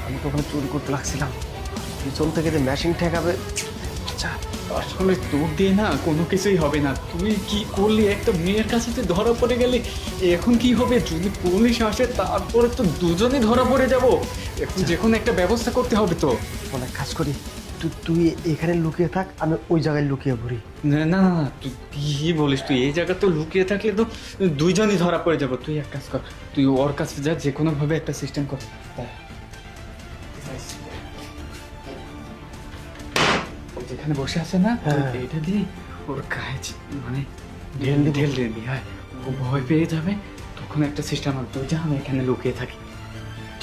আমি তো ওখানে চুরি করতে লাগছিলাম, পিছন থেকে যে মেশিন ঠেকাবে। আচ্ছা, আসলে তোর দিয়ে না কোনো কিছুই হবে না। তুই কি করলি, একটা মেয়ের কাছে তুই ধরা পড়ে গেলি। এখন কি হবে, যদি পুলিশ আসে তারপরে তো দুজনেই ধরা পড়ে যাব। এখন যে কোনো একটা ব্যবস্থা করতে হবে তো। অনেক কাজ করি, তুই এখানে লুকিয়ে থাক, আমি ওই জায়গায় লুকিয়ে পড়ি। না না না, তুই কি বলিস, তুই এই জায়গা তো লুকিয়ে থাকলে তো দুইজনই ধরা পড়ে যাব। তুই এক কাজ কর, তুই ওর কাছে যা, যে কোনো ভাবে একটা সিস্টেম কর। ও যেখানে বসে আছে না, তুই হ্যাঁ। এটা দিয়ে ওর গায়ে মানে ঢেল দিবি? ঢেল দিবি। হ্যাঁ, ও ভয় পেয়ে যাবে, তখন একটা সিস্টেম হবে। তুই যা, আমি এখানে লুকিয়ে থাকি।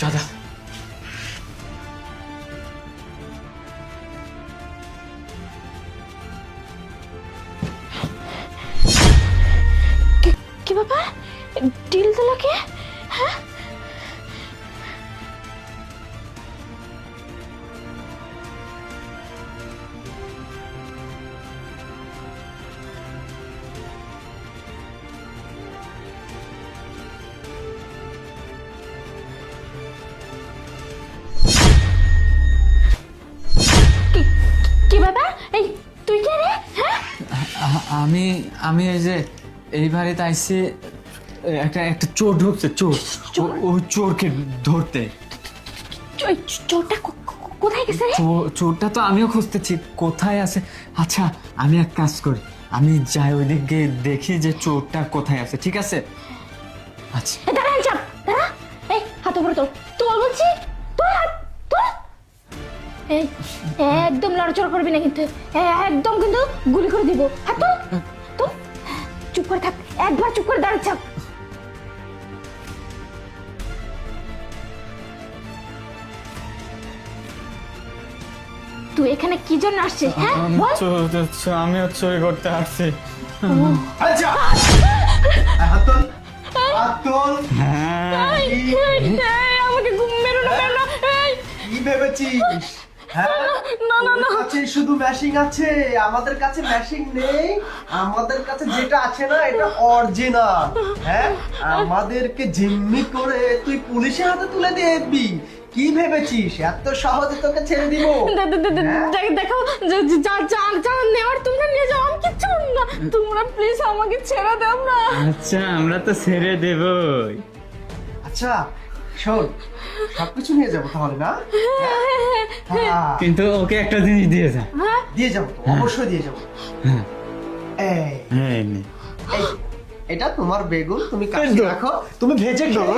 যা যা। কি ব্যাপার, ডিল দিল কে? হ্যাঁ, কি ব্যাপার? এই তুই কে রে? হ্যাঁ, আমি আমি এই যে এই বাড়িতে আইসি, একটা একটা চোর ঢুকছে, চোর। ওই চোরকে ধরতে। ওই চোরটা কোথায় গেছে রে? চোরটা তো আমিও খুঁজতেছি, কোথায় আছে। আচ্ছা, আমি এক কাজ করি, আমি যাই ওই দিকে দেখি যে চোরটা কোথায় আছে, ঠিক আছে? আচ্ছা। দাঁড়া, চাপ দাঁড়া। এই হাত উপরে তোল, তোল বলছি, তোল হাত, তোল। এই একদম লড়চড় করবি না কিন্তু, একদম কিন্তু গুলি করে দিব। হাত তোল, তোল। চুপ করে থাক, একবার চুপ করে দাঁড়া চাপ। তুই এখানে কি জন্য আসছিস? হ্যাঁ বল। আমিও চুরি করতে আসছি। আচ্ছা, হাত তোল, হাত তোল। এই, আমাকে ঘুম মেরো না, মেরো না। এই, কি ভেবেছিস? হ্যাঁ, না, না, না। তোর কাছে শুধু ম্যাশিং আছে, আমাদের কাছে ম্যাশিং নেই। আমাদের কাছে যেটা আছে না, এটা অরিজিনাল। হ্যাঁ, আমাদেরকে জিম্মি করে তুই পুলিশের হাতে তুলে দিবি? কি ভেবেছিস এত সহজে তোকে ছেড়ে দিব? হ্যাঁ? দেখো, যা যা যা নেওয়ার তোমরা নিয়ে যাও, আমি কিচ্ছু বলবো না। তোমরা প্লিজ আমাকে ছেড়ে দাও না। আচ্ছা, আমরা তো ছেড়ে দেবই। আচ্ছা শোন, সবকিছু নিয়ে যাবো তাহলে না? হ্যাঁ, কিন্তু ওকে একটা জিনিস দিয়ে যা। দিয়ে যাবো তো, অবশ্যই দিয়ে যাবো। এই হ্যাঁ, নে। এই, এটা তোমার বেগুন, তুমি কাটে রাখো, তুমি ভেজে খাও।